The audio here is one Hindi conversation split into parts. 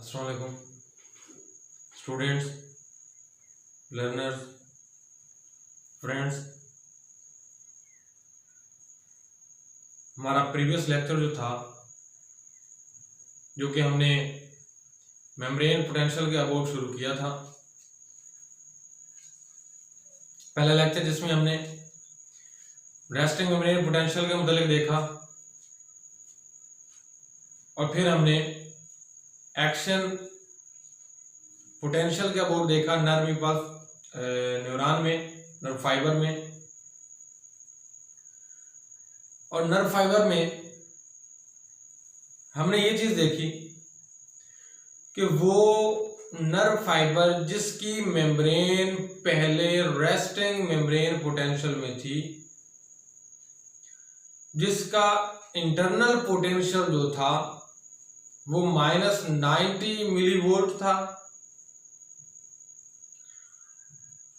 अस्सलाम वालेकुम स्टूडेंट्स, लर्नर्स, फ्रेंड्स। हमारा प्रीवियस लेक्चर जो था, जो कि हमने मेम्ब्रेन पोटेंशियल के अबाउट शुरू किया था, पहला लेक्चर जिसमें हमने रेस्टिंग मेम्ब्रेन पोटेंशियल के मुतालिक देखा और फिर हमने एक्शन पोटेंशियल के अबाउट देखा नर्व इम्पल्स न्यूरॉन में, नर्व फाइबर में। और नर्व फाइबर में हमने ये चीज देखी कि वो नर्व फाइबर जिसकी मेम्ब्रेन पहले रेस्टिंग मेम्ब्रेन पोटेंशियल में थी, जिसका इंटरनल पोटेंशियल जो था वो -90 मिलीवोल्ट था,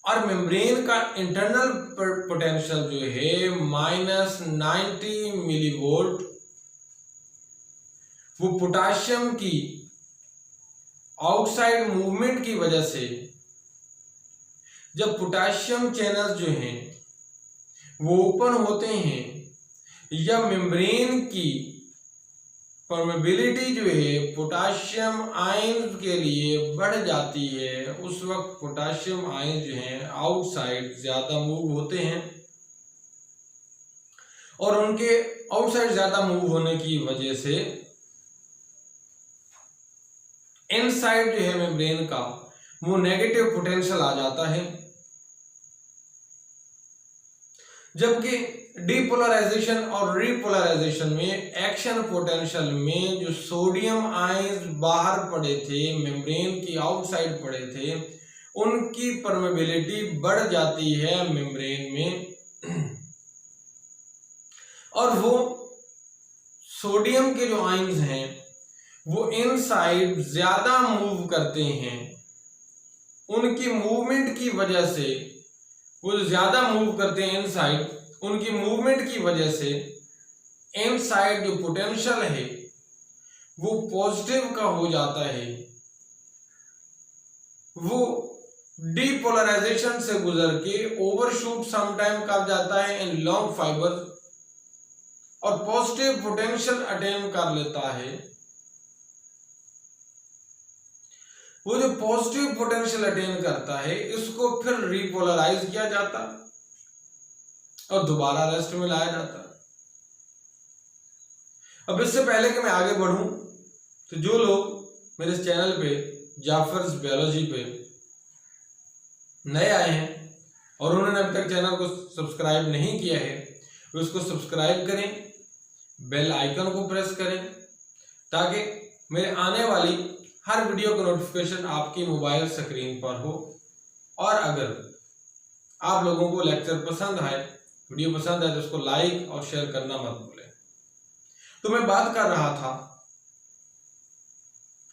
और मेम्ब्रेन का इंटरनल पोटेंशियल जो है -90 मिलीवोल्ट, वो पोटेशियम की आउटसाइड मूवमेंट की वजह से, जब पोटेशियम चैनल्स जो हैं वो ओपन होते हैं या मेम्ब्रेन की परमेबिलिटी जो है पोटेशियम आयन के लिए बढ़ जाती है, उस वक्त पोटेशियम आयन जो हैं आउटसाइड ज्यादा मूव होते हैं, और उनके आउटसाइड ज्यादा मूव होने की वजह से इनसाइड जो है मेम्ब्रेन का वो नेगेटिव पोटेंशियल आ जाता है। जबकि डीपोलराइजेशन और रीपोलराइजेशन में एक्शन पोटेंशियल में जो सोडियम आयंस बाहर पड़े थे, मेम्ब्रेन की आउटसाइड पड़े थे, उनकी परमेबिलिटी बढ़ जाती है मेम्ब्रेन में, और वो सोडियम के जो आयंस हैं वो इनसाइड ज्यादा मूव करते हैं। उनकी मूवमेंट की वजह से, वो ज्यादा मूव करते हैं इनसाइड, उनकी मूवमेंट की वजह से इनसाइड जो पोटेंशियल है वो पॉजिटिव का हो जाता है। वो डीपोलराइजेशन से गुजर के ओवरशूट समटाइम कब जाता है इन लॉन्ग फाइबर, और पॉजिटिव पोटेंशियल अटेन कर लेता है। वो जो पॉजिटिव पोटेंशियल अटेन करता है इसको फिर रिपोलराइज किया जाता और दोबारा रेस्ट में लाया जाता। अब इससे पहले कि मैं आगे बढ़ूं, तो जो लोग मेरे चैनल पे जाफर्स बायोलॉजी पे नए आए हैं और उन्होंने अभी तक चैनल को सब्सक्राइब नहीं किया है, तो उसको सब्सक्राइब करें, बेल आइकन को प्रेस करें, ताकि मेरे आने वाली हर वीडियो का नोटिफिकेशन आपकी मोबाइल स्क्रीन पर हो। और अगर आप लोगों को लेक्चर पसंद आए, वीडियो पसंद आए, तो उसको लाइक और शेयर करना मत भूलें। तो मैं बात कर रहा था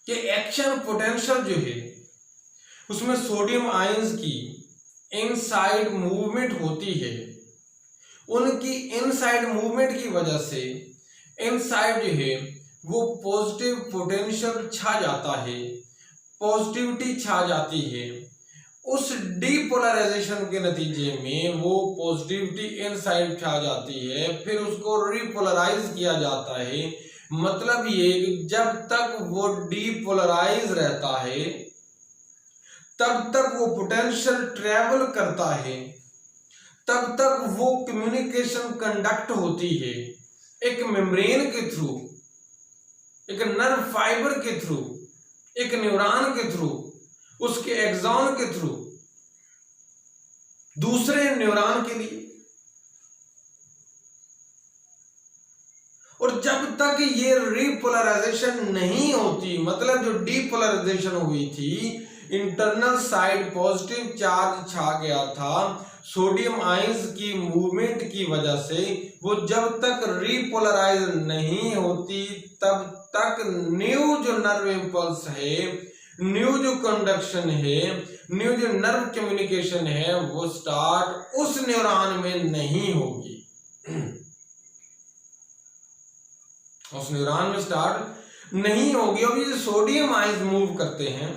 कि एक्शन पोटेंशियल जो है उसमें सोडियम आयंस की इनसाइड मूवमेंट होती है। उनकी इनसाइड मूवमेंट की वजह से इनसाइड जो है वो पॉजिटिव पोटेंशियल छा जाता है, पॉजिटिविटी छा जाती है। उस डीपोलराइजेशन के नतीजे में वो पॉजिटिविटी इनसाइड छा जाती है, फिर उसको रिपोलराइज किया जाता है। मतलब ये कि जब तक वो डीपोलराइज रहता है तब तक वो पोटेंशियल ट्रेवल करता है, तब तक वो कम्युनिकेशन कंडक्ट होती है, एक मेम्ब्रेन के थ्रू, एक नर्व फाइबर के थ्रू, एक न्यूरॉन के थ्रू, उसके एक्सॉन के थ्रू दूसरे न्यूरॉन के लिए। और जब तक ये रिपोलराइजेशन नहीं होती, मतलब जो डीपोलराइजेशन हुई थी, इंटरनल साइड पॉजिटिव चार्ज छा गया था सोडियम आयंस की मूवमेंट की वजह से, वो जब तक रिपोलराइज नहीं होती तब तक न्यू जो नर्व इंपल्स है, न्यू जो कंडक्शन है, न्यू जो नर्व कम्युनिकेशन है, वो स्टार्ट उस न्यूरॉन में नहीं होगी, उस न्यूरॉन में स्टार्ट नहीं होगी। और ये सोडियम आयंस मूव करते हैं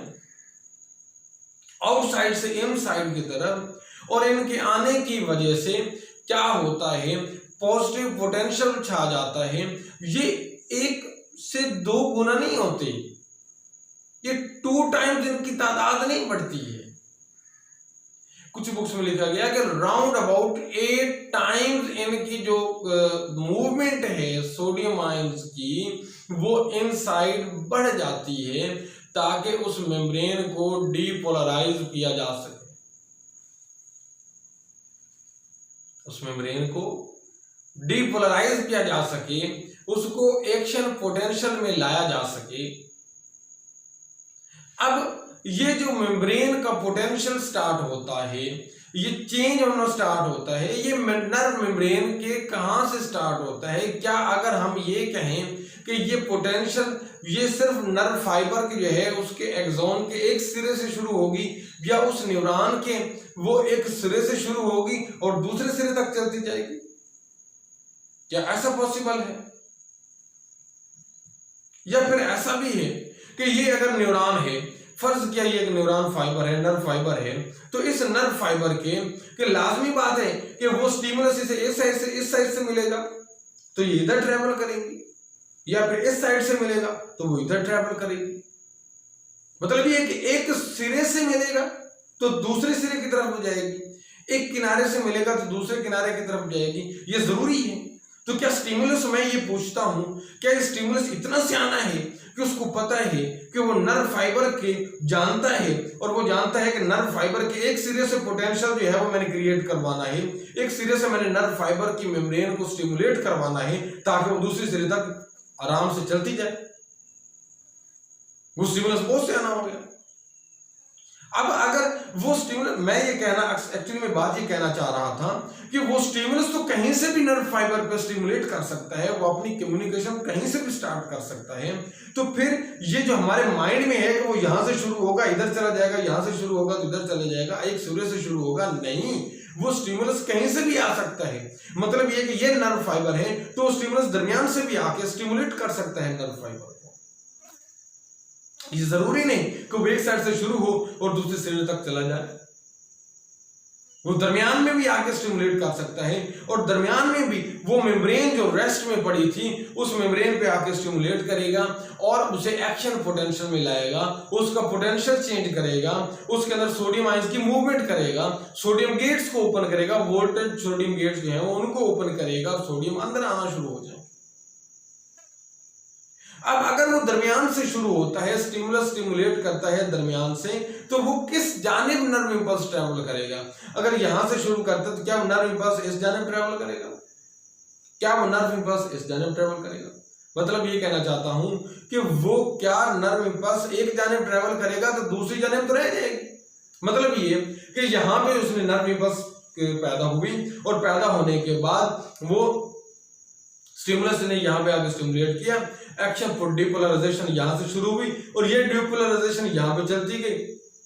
आउटसाइड से इनसाइड की तरफ, और इनके आने की वजह से क्या होता है, पॉजिटिव पोटेंशियल छा जाता है। ये 1 से 2 गुना नहीं होते, ये 2 टाइम्स इनकी तादाद नहीं बढ़ती है। कुछ बुक्स में लिखा गया कि राउंड अबाउट 8 टाइम्स इनकी जो मूवमेंट है सोडियम आयंस की, वो इनसाइड बढ़ जाती है ताकि उस मेम्ब्रेन को डीपोलराइज किया जा सके, उस मेम्ब्रेन को डीपोलराइज किया जा सके, उसको एक्शन पोटेंशियल में लाया जा सके। अब ये जो मेम्ब्रेन का पोटेंशियल स्टार्ट होता है, ये चेंज होना स्टार्ट होता है, ये नर्व मेम्ब्रेन के कहां से स्टार्ट होता है? क्या अगर हम ये कहें कि ये पोटेंशियल ये सिर्फ नर्व फाइबर की जो है उसके एक्सॉन के एक सिरे से शुरू होगी, या उस न्यूरॉन के वो एक सिरे से शुरू होगी और दूसरे सिरे तक चलती जाएगी? क्या ऐसा पॉसिबल है? या फिर ऐसा भी है कि ये अगर न्यूरॉन है, फर्ज किया ये एक न्यूरॉन फाइबर है, नर्व फाइबर है, तो इस नर्व फाइबर के लाजमी बात है कि वो स्टिमुलस इसे इस साइड से मिलेगा तो ये इधर ट्रेवल करेंगी, या फिर इस साइड से मिलेगा तो वो इधर ट्रेवल करेगी। मतलब ये कि एक सिरे से मिलेगा तो दूसरे सिरे की तरफ जाएगी, एक किनारे से मिलेगा तो दूसरे किनारे की तरफ जाएगी, ये जरूरी है। तो क्या स्टिमुलस, मैं ये पूछता हूं, क्या ये स्टिमुलस इतना सियाना है कि उसको पता है कि वो नर्व फाइबर के जानता है, और वो जानता है कि नर्व फाइबर के एक सिरे से पोटेंशियल जो है वो मैंने क्रिएट करवाना है, एक सिरे से मैंने नर्व फाइबर की मेम्ब्रेन को स्टिमुलेट करवाना है ताकि वो दूसरे सिरे तक आराम से चलती जाए। वो स्टिमुलस बहुत सियाना हो गया। अब अगर वो स्टिमुलस, मैं ये कहना एक्चुअली मैं बात ये कहना चाह रहा था कि वो स्टिमुलस तो कहीं से भी नर्व फाइबर पे स्टिमुलेट कर सकता है, वो अपनी कम्युनिकेशन कहीं से भी स्टार्ट कर सकता है। तो फिर ये जो हमारे माइंड में है कि वो यहां से शुरू होगा इधर चला जाएगा, यहां से शुरू होगा तो इधर चला जाएगा, एक सूर्य से शुरू होगा, नहीं, वो स्टिमुलस कहीं से भी आ सकता है। मतलब ये कि ये नर्व फाइबर है तो स्टिमुलस दरमियान से भी आके स्टिमुलेट कर सकता है नर्व फाइबर को। ये जरूरी नहीं कि वो एक साइड से शुरू हो और दूसरे सिरे तक चला जाए, वो दरमियान में भी आके स्टिमुलेट कर सकता है, और दरमियान में भी वो मेम्ब्रेन जो रेस्ट में पड़ी थी उस मेम्ब्रेन पे आके स्टिमुलेट करेगा और उसे एक्शन पोटेंशियल में लाएगा, उसका पोटेंशियल चेंज करेगा, उसके अंदर सोडियम आयंस की मूवमेंट करेगा, सोडियम गेट्स को ओपन करेगा, वोल्टेज सोडियम गेट्स जो है वो उनको ओपन करेगा, सोडियम अंदर आना शुरू हो जाए। अब अगर वो दरमियान से शुरू होता है, स्टिमुलस स्टिमुलेट करता है दरमियान से, तो वो किस जानिब नर्व इंपल्स ट्रैवल करेगा? अगर यहां से शुरू करता है तो क्या वो नर्व इंपल्स इस जानिब ट्रैवल करेगा? क्या वो नर्व इंपल्स इस जानिब ट्रैवल करेगा? मतलब ये कहना चाहता हूं कि वो क्या नर्व इंपल्स एक जानिब ट्रैवल करेगा तो दूसरी जानिब तो रह जाएगी। मतलब ये कि यहां पे उसने नर्व इंपल्स पैदा हुई और पैदा होने के बाद वो स्टिमुलस ने यहां पे आके स्टिमुलेट किया, एक्शन फॉर डिपोलराइजेशन यहां से शुरू हुई और ये डिपोलराइजेशन यहां पे चलती गई,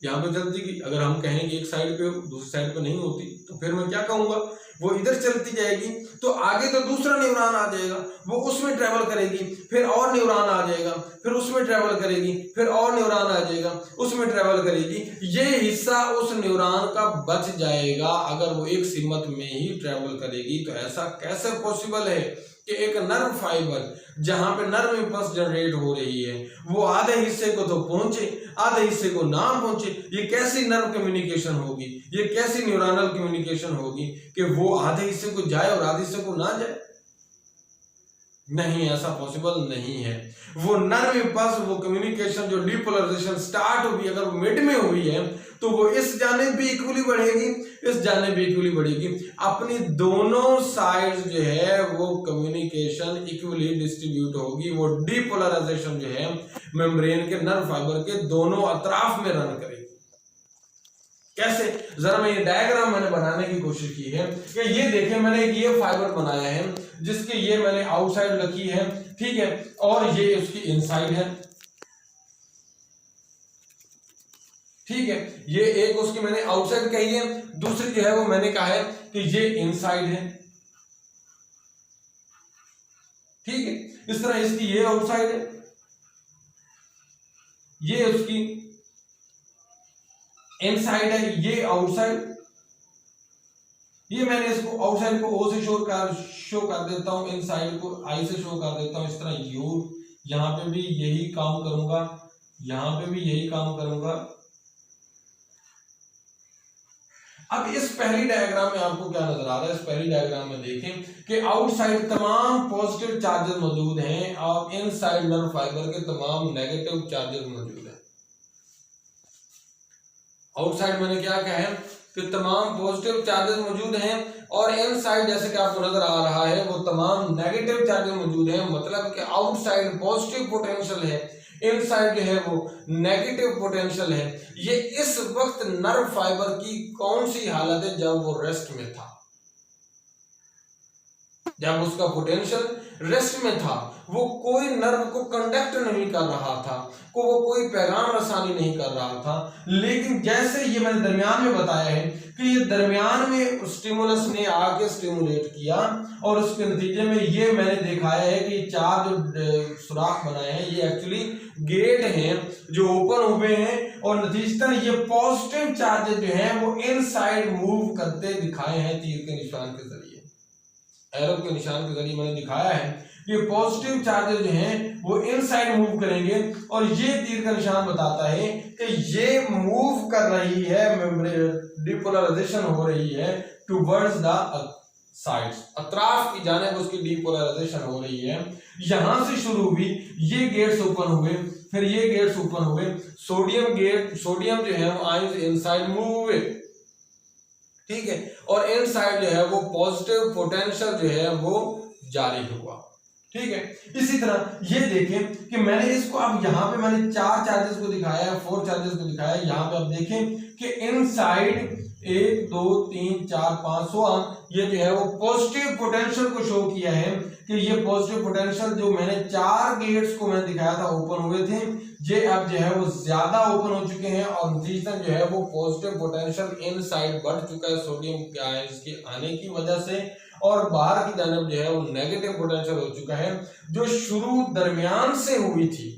यहां पे चलती गई। अगर हम कहें कि एक साइड पे दूसरी साइड पे नहीं होती तो फिर मैं क्या कहूंगा, वो इधर चलती जाएगी तो आगे तो दूसरा न्यूरॉन आ जाएगा, वो उसमें ट्रेवल करेगी, फिर और न्यूरॉन आ जाएगा, फिर उसमें ट्रेवल करेगी, फिर और न्यूरॉन आ जाएगा, उसमें ट्रेवल करेगी। ये हिस्सा उस न्यूरॉन का बच जाएगा अगर वो एक सीमत में ही ट्रेवल करेगी। तो ऐसा कैसे पॉसिबल है कि एक नर्व फाइबर जहां पे नर्व इंपल्स जनरेट हो रही है वो आधे हिस्से को तो पहुंचे, आधे हिस्से को ना पहुंचे? ये कैसी नर्व कम्युनिकेशन होगी, ये कैसी न्यूरॉनल कम्युनिकेशन होगी कि वो आधे हिस्से को जाए और आधे हिस्से को ना जाए? नहीं, ऐसा पॉसिबल नहीं है। वो नर्व इंपल्स, वो कम्युनिकेशन जो डिपोलराइजेशन स्टार्ट हुई, अगर वो मिड में हुई है तो वो इस जानिब भी इक्वली बढ़ेगी, इस जानिब भी इक्वली बढ़ेगी। अपनी दोनों साइड्स जो है वो कम्युनिकेशन इक्वली डिस्ट्रीब्यूट होगी। वो डिपोलराइजेशन जो है मेम्ब्रेन के नर्व फाइबर के दोनों अतराफ में रन करेगी। कैसे? जरा मैं ये डायग्राम मैंने बनाने की कोशिश की है कि ये देखें, मैंने एक ये फाइबर बनाया है जिसके ये मैंने आउटसाइड रखी है, ठीक है, और ये उसकी इनसाइड है, ठीक है। ये एक उसकी मैंने आउटसाइड कही है, दूसरी जो है वो मैंने कहा है कि ये इनसाइड है, ठीक है। इस तरह इसकी ये आउटसाइड है ये उसकी इनसाइड है, ये आउटसाइड, ये मैंने इसको आउटसाइड को ओ से शो कर देता हूं, इनसाइड को आई से शो कर देता हूं। इस तरह यू, यहां पे भी यही काम करूंगा, यहां पे भी यही काम करूंगा। अब इस पहली डायग्राम में आपको क्या नजर आ रहा है? इस पहली डायग्राम में देखें कि आउटसाइड तमाम पॉजिटिव चार्जेस मौजूद हैं और इनसाइड नर्व फाइबर के तमाम नेगेटिव चार्जेस मौजूद हैं। आउटसाइड मैंने क्या कहा है कि तमाम पॉजिटिव चार्जेस मौजूद हैं और इनसाइड जैसे कि आपको नजर आ रहा है वो तमाम नेगेटिव चार्जेस मौजूद हैं। मतलब कि आउटसाइड पॉजिटिव पोटेंशियल है, इनसाइड जो है वो नेगेटिव पोटेंशियल है। ये इस वक्त नर्व फाइबर की कौन सी हालत है? जब वो रेस्ट में था, जब उसका पोटेंशियल रेस्ट में था, वो कोई नर्व को कंडक्ट नहीं कर रहा था, वो कोई पैगाम रसानी नहीं कर रहा था। लेकिन जैसे ये मैंने दरमियान में बताया है कि ये दरमियान में स्टिमुलस ने आके स्टिमुलेट किया और उसके नतीजे में ये मैंने दिखाया है कि चार जो सुराख बनाए हैं ये एक्चुअली गेट हैं जो ओपन हुए हैं और नतीजतन ये पॉजिटिव चार्जेस जो हैं वो इनसाइड मूव करते दिखाए हैं तीर के निशान के जरिए, एरो के निशान के जरिए मैंने दिखाया है। ये पॉजिटिव चार्जेस जो हैं वो इनसाइड मूव करेंगे और ये तीर का निशान बताता है कि ये मूव कर रही है, मेम्ब्रेन डिपोलराइजेशन हो रही है टुवर्ड्स द साइड्स, अतराफ की जानिब उसकी डिपोलराइजेशन हो रही है। यहां से शुरू हुई, ये गेट्स ओपन हुए, फिर ये गेट्स ओपन हुए, सोडियम जो है वो आयंस इनसाइड मूव हुए, ठीक है, और इनसाइड जो है वो पॉजिटिव पोटेंशियल जो है वो जारी हुआ, ठीक है। इसी तरह ये देखें कि मैंने इसको अब यहाँ पे मैंने चार चार्जेस को दिखाया है, 4 चार्जेस को दिखाया है। यहाँ पे अब देखें कि इनसाइड 1 2 3 4 5 ये जो है वो पॉजिटिव पोटेंशियल को शो किया है कि ये पॉजिटिव पोटेंशियल जो मैंने 4 गेट्स को मैंने दिखाया था ओपन हुए थे, ये अब जो है वो ज्यादा ओपन हो चुके हैं और नतीजतन जो है वो पॉजिटिव पोटेंशियल इनसाइड बढ़ चुका है सोडियम के आयंस के आने की वजह से और बाहर की जानिब जो है वो नेगेटिव पोटेंशियल हो चुका है। जो शुरू दरमियान से हुई थी,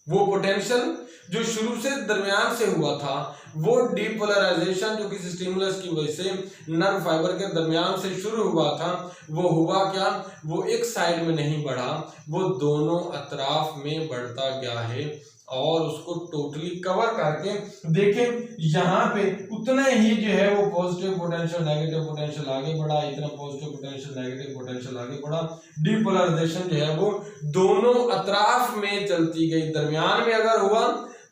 वो पोटेंशियल जो शुरू से दरमियान से हुआ था, वो डीपोलराइजेशन जो किसी स्टिमुलस की वजह से नर्व फाइबर के दरमियान से शुरू हुआ था, वो हुआ क्या? वो एक साइड में नहीं बढ़ा, वो दोनों अतराफ में बढ़ता गया है और उसको टोटली कवर करके देखें यहाँ पे उतना ही जो है वो पॉजिटिव पोटेंशियल नेगेटिव पोटेंशियल आगे बढ़ा, इतना पॉजिटिव पोटेंशियल नेगेटिव पोटेंशियल आगे बढ़ा, डीपोलराइजेशन जो है वो दोनों अतराफ में चलती गई। दरमियान में अगर हुआ,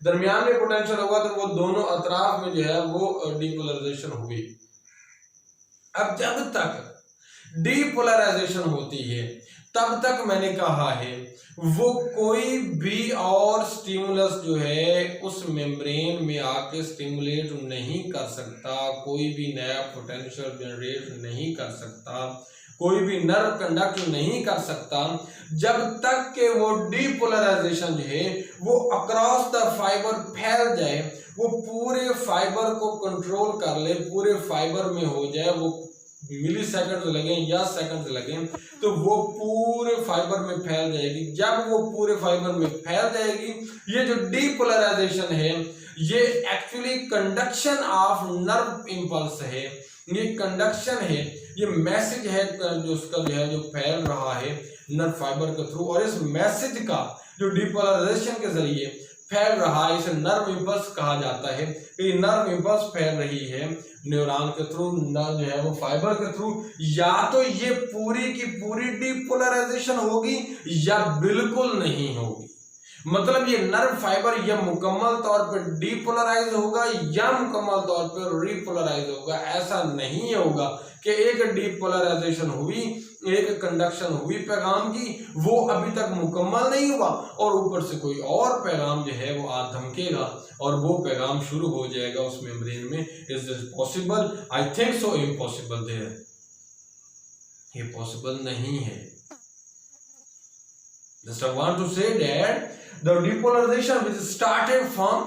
दरमियान में पोटेंशियल हुआ तो वो दोनों अतराफ में जो है वो डीपोलराइजेशन हुई। अब जब तक डीपोलराइजेशन होती है तब तक मैंने कहा है वो कोई भी और स्टिमुलस जो है उस मेम्ब्रेन में आके स्टिमुलेट नहीं कर सकता, कोई भी नया पोटेंशियल जनरेट नहीं कर सकता, कोई भी नर्व कंडक्ट नहीं कर सकता जब तक कि वो डीपोलराइजेशन जो है वो अक्रॉस द फाइबर फैल जाए, वो पूरे फाइबर को कंट्रोल कर ले, पूरे फाइबर में हो जाए, वो मिली सेकंड लगे या सेकंड लगे तो वो पूरे फाइबर में फैल जाएगी। जब वो पूरे फाइबर में फैल जाएगी, ये जो डीपोलराइजेशन है ये actually conduction of nerve impulse है, ये कंडक्शन है, ये मैसेज है जो उसका जो है जो फैल रहा है नर्व फाइबर के थ्रू, और इस मैसेज का जो डीपोलराइजेशन के जरिए फैल रहा है इसे नर्व इंपल्स कहा जाता है। ये नर्व इंपल्स फैल रही है न्यूरॉन के थ्रू, जो है वो फाइबर के थ्रू, या तो ये पूरी की पूरी डीपोलराइजेशन होगी या बिल्कुल नहीं होगी। मतलब ये नर्व फाइबर या मुकम्मल तौर पर डीपोलराइज होगा या मुकम्मल तौर पर रीपोलराइज होगा। ऐसा नहीं होगा कि एक डीपोलराइजेशन हुई, एक कंडक्शन हुई पैगाम की, वो अभी तक मुकम्मल नहीं हुआ और ऊपर से कोई और पैगाम जो है वो आ धमकेगा और वो पैगाम शुरू हो जाएगा उस मेम्ब्रेन में। Is this possible? I think so impossible there, ये पॉसिबल नहीं है। Just I want to say that the depolarization which started from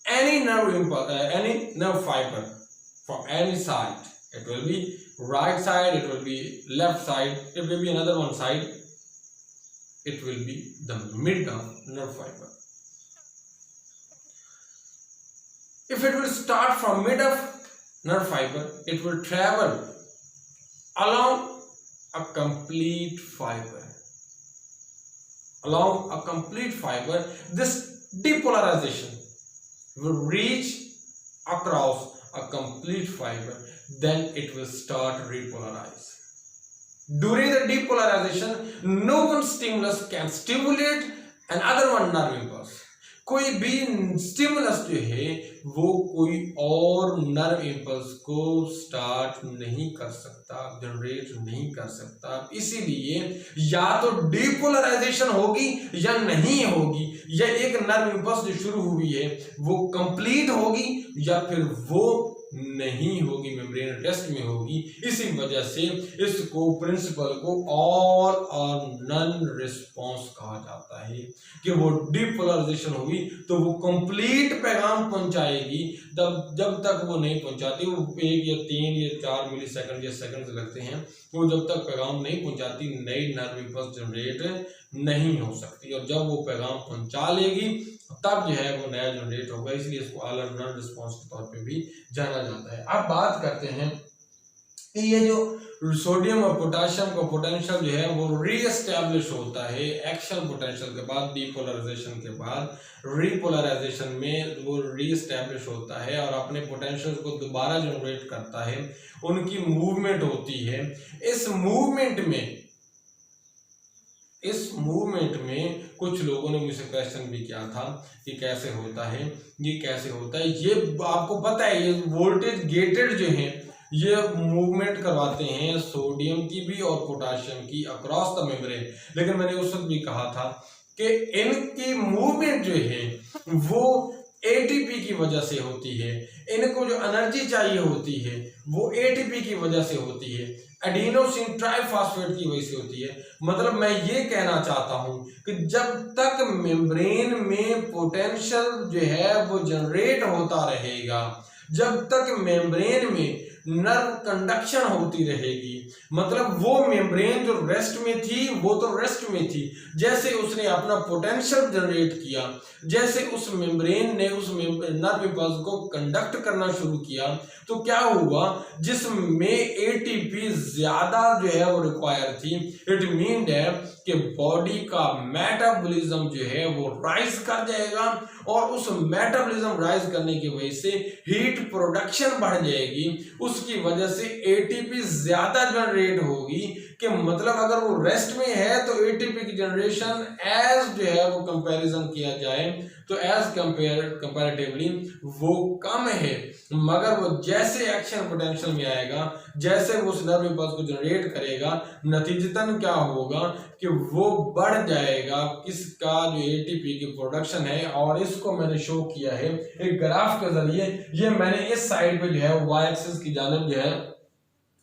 any nerve fiber from any side, it will be right side, it will be left side, it will be another one side, it will be the mid of nerve fiber. if it will start from mid of nerve fiber, it will travel along a complete fiber. Along a complete fiber, this depolarization will reach across a complete fiber, then it will start repolarize. During the depolarization, no one stimulus can stimulate another one nerve impulse. कोई भी स्टिमुलस जो है वो कोई और नर्व इंपल्स को स्टार्ट नहीं कर सकता, जनरेट नहीं कर सकता। इसीलिए या तो डिपोलराइजेशन होगी या नहीं होगी, या एक नर्व इंपल्स जो शुरू हुई है वो कंप्लीट होगी या फिर वो नहीं होगी, मेम्ब्रेन रेस्ट में होगी। इसी वजह से इसको प्रिंसिपल को ऑल और नन रिस्पॉन्स कहा जाता है कि वो डिपोलराइजेशन हुई तो वो कंप्लीट पैगाम पहुंचाएगी, तब जब तक वो नहीं पहुंचाती, वो 1 या 3 या 4 मिली सेकंड या सेकंड लगते हैं, वो जब तक पैगाम नहीं पहुंचाती नई नर्व इंपल्स जनरेट नहीं हो सकती। और जब वो पैगाम पहुंचा लेगी तब जो है वो नया जनरेट होगा, इसलिए इसको ऑल और नन रिस्पॉन्स के तौर पे भी जाना जाता है। अब बात करते हैं कि ये जो सोडियम और पोटेशियम का पोटेंशियल जो है वो रीएस्टैब्लिश होता है एक्शन पोटेंशियल के बाद, डीपोलराइजेशन के बाद रीपोलराइजेशन में वो रीएस्टैब्लिश होता है और अपने पोटेंशियल को दोबारा जनरेट करता है, उनकी मूवमेंट होती है। इस मूवमेंट में कुछ लोगों ने मुझसे क्वेश्चन भी किया था कि कैसे होता है, ये कैसे होता है। ये आपको पता है, ये वोल्टेज गेटेड जो है ये मूवमेंट करवाते हैं सोडियम की भी और पोटेशियम की अक्रॉस द मेम्ब्रेन। लेकिन मैंने उस वक्त भी कहा था कि इनकी मूवमेंट जो है वो एटीपी की वजह से होती है, इनको जो एनर्जी चाहिए होती है वो एटीपी की वजह से होती है, एडिनोसिन ट्राइफॉस्फेट की वजह से होती है। मतलब मैं ये कहना चाहता हूं कि जब तक मेम्ब्रेन में पोटेंशियल जो है वो जनरेट होता रहेगा, जब तक मेम्ब्रेन में नर्व कंडक्शन होती रहेगी, मतलब वो मेम्ब्रेन जो रेस्ट में थी वो तो रेस्ट में थी, जैसे उसने अपना पोटेंशियल जनरेट किया, जैसे उस मेम्ब्रेन ने उस नर्व इंपल्स को कंडक्ट करना शुरू किया तो क्या हुआ, जिसमें एटीपी ज्यादा जो है वो रिक्वायर थी, इट मीन है कि बॉडी का मेटाबॉलिज्म जो है वो राइज कर जाएगा और उस मेटाबॉलिज्म राइज करने की वजह से हीट प्रोडक्शन बढ़ जाएगी, उसकी वजह से एटीपी ज्यादा जनरेट होगी। कि मतलब अगर वो रेस्ट में है तो एटीपी की जनरेशन एज जो है वो कंपैरिजन किया जाए तो एज कंपैरेटिवली वो कम है, मगर वो जैसे एक्शन पोटेंशियल में आएगा, जैसे वो उस नर्व इंपल्स को जनरेट करेगा, नतीजतन क्या होगा कि वो बढ़ जाएगा किसका, जो एटीपी की प्रोडक्शन है। और इसको मैंने शो किया है एक ग्राफ के जरिए। ये मैंने इस साइड पे जो है वाई एक्सिस की जानिब जो है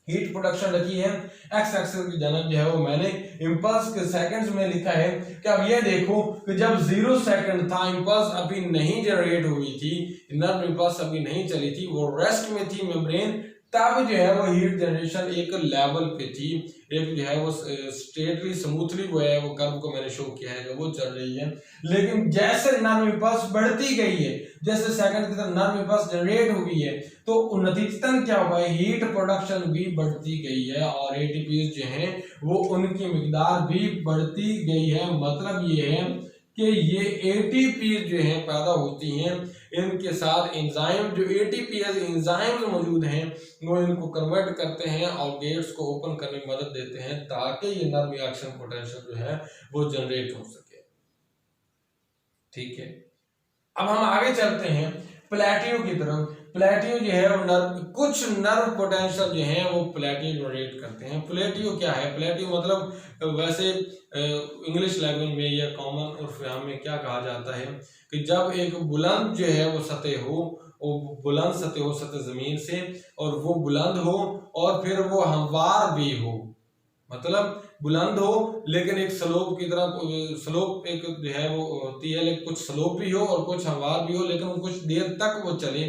हीट प्रोडक्शन रखी है, एक्स एक्सिस की जानिब जो है वो मैंने इंपल्स के सेकंड्स में लिखा है कि अब ये देखो कि जब 0 सेकंड था, इंपल्स अभी नहीं जनरेट हुई थी, नर्व इंपल्स अभी नहीं चली थी, वो रेस्ट में थी मेम्ब्रेन, तब जो है वो हीट जनरेशन एक लेवल पे थी, एक जो है वो स्ट्रेटली स्मूथली वो है वो कर्व को मैंने शो किया है वो चल रही है। लेकिन जैसे नर्व इंपल्स बढ़ती गई है, जैसे सेकंड की तरफ नर्व इंपल्स जनरेट हुई है तो नतीजतन क्या हुआ है, हीट प्रोडक्शन भी बढ़ती गई है और एटीपी जो है वो उनकी मिकदार भी बढ़ती गई है। मतलब ये है कि ये एटीपी जो है पैदा होती हैं, इनके साथ एंजाइम जो एटीपीएस एंजाइम्स मौजूद हैं वो इनको कन्वर्ट करते हैं और गेट्स को ओपन करने में मदद देते हैं ताकि ये नर्व एक्शन पोटेंशियल जो है वो जनरेट हो सके। ठीक है, अब हम आगे चलते हैं प्लेटियो की तरफ। प्लेटियो जो है वो कुछ नर्व पोटेंशियल जो है वो प्लेटियो जनरेट करते हैं। प्लेटियो क्या है? प्लेटियो मतलब वैसे इंग्लिश लैंग्वेज में या कॉमन उर्फ आम में क्या कहा जाता है कि जब एक बुलंद जो है वो सतह हो, वो बुलंद सतह हो सतह जमीन से, और वो बुलंद हो और फिर वो हमवार भी हो, मतलब बुलंद हो लेकिन एक स्लोप की तरह, स्लोप एक जो है वो होती है, लेकिन कुछ स्लोप भी हो और कुछ हमवार भी हो, लेकिन वो कुछ देर तक वो चले,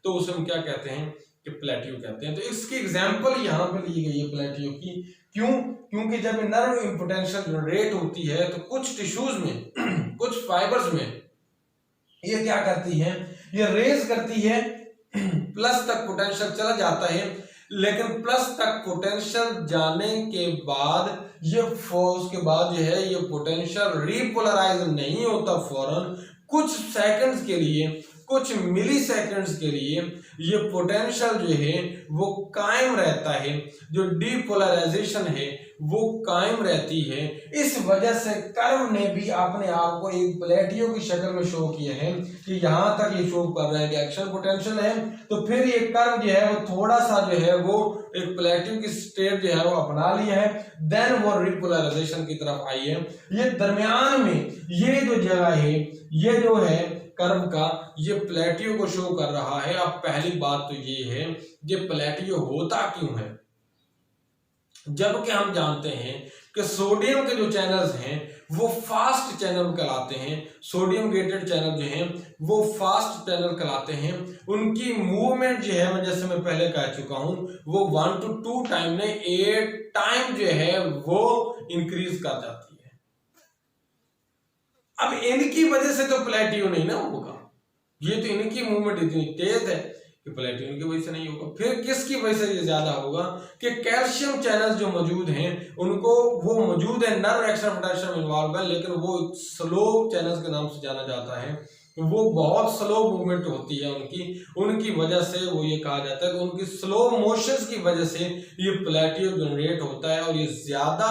तो उसे हम क्या कहते हैं कि प्लेटियो कहते हैं। तो इसकी एग्जांपल यहाँ पे ली गई है प्लेटियो की। क्यों? क्योंकि जब नर्व पोटेंशियल जनरेट होती है तो कुछ टिश्यूज में कुछ फाइबर्स में ये क्या करती है, ये रेज करती है प्लस तक पोटेंशियल चला जाता है, लेकिन प्लस तक पोटेंशियल जाने के बाद ये उसके बाद जो है ये पोटेंशियल रीपोलराइज नहीं होता फौरन, कुछ सेकंड्स के लिए, कुछ मिली सेकंड्स के लिए ये पोटेंशियल जो है वो कायम रहता है, जो डीपोलराइजेशन है वो कायम रहती है। इस वजह से कर्व ने भी अपने आप को एक प्लेटियो की शक्ल में शो किया है कि यहाँ तक ये शो कर रहा है कि एक्शन पोटेंशियल है, तो फिर ये कर्व जो है वो थोड़ा सा जो है वो एक प्लेटियो की स्टेट जो है वो अपना लिया है, देन वो रिपोलराइजेशन की तरफ आई है। ये दरमियान में ये जो जगह है, ये जो है कर्व का, ये प्लेटियो को शो कर रहा है। अब पहली बात तो ये है ये प्लेटियो होता क्यों है, जबकि हम जानते हैं कि सोडियम के जो चैनल्स हैं वो फास्ट चैनल कहलाते हैं, सोडियम गेटेड चैनल जो हैं वो फास्ट चैनल कहलाते हैं। उनकी मूवमेंट जो है, मैं जैसे मैं पहले कह चुका हूं, वो 1 to 2 टाइम ने 8 टाइम जो है वो इंक्रीज कर जाती है। अब इनकी वजह से तो प्लेटियो नहीं ना होगा, ये तो इनकी मूवमेंट इतनी तेज है कि प्लेटियो की वजह से नहीं होगा। फिर किसकी वजह से ये ज्यादा होगा कि कैल्शियम चैनल्स जो मौजूद हैं उनको, वो मौजूद है, नर्व एक्स्ट्रा पोटेशियम इन्वॉल्व है, लेकिन वो स्लो चैनल्स के नाम से जाना जाता है, वो बहुत स्लो मूवमेंट होती है उनकी वजह से वो ये कहा जाता है कि उनकी स्लो मोशंस की वजह से ये प्लेटियो जनरेट होता है। और ये ज्यादा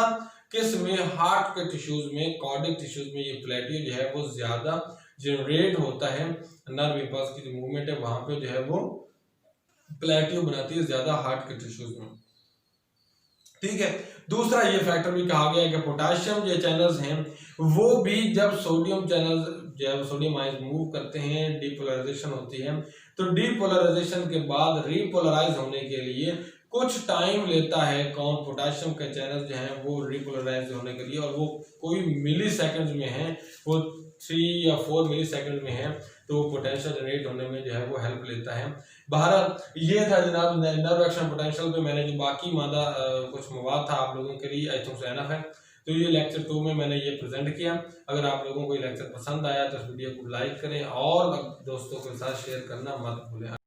किस में, हार्ट के टिश्यूज में, कार्डिक टिश्यूज में ये प्लेटियो जो है वो ज्यादा जनरेट होता है। नर्व इंपल्स की जो मूवमेंट है वहां पे जो है वो प्लेटियो बनाती है ज्यादा हार्ट के टिश्यूज में, ठीक है। दूसरा ये फैक्टर भी कहा गया है कि पोटेशियम जो चैनल्स हैं वो भी जब सोडियम चैनल्स, जब सोडियम आयंस मूव करते हैं, डीपोलराइजेशन होती है, तो डीपोलराइजेशन के बाद रीपोलराइज होने के लिए कुछ टाइम लेता है कौन, पोटेशियम के चैनल जो हैं वो रीपोलराइज होने के लिए, और वो कोई मिली सेकेंड्स में है, वो 3 या 4 मिली सेकेंड में है, तो पोटेंशियल जनरेट होने में जो है वो हेल्प लेता है। बहरहाल ये था जनाब नर्व एक्शन पोटेंशियल पे मैंने जो बाकी मादा कुछ मवाद था आप लोगों के लिए, आई थिंक एनफ है। तो ये लेक्चर 2 में मैंने ये प्रेजेंट किया। अगर आप लोगों को ये लेक्चर पसंद आया तो इस वीडियो को लाइक करें और दोस्तों के साथ शेयर करना मत भूलें।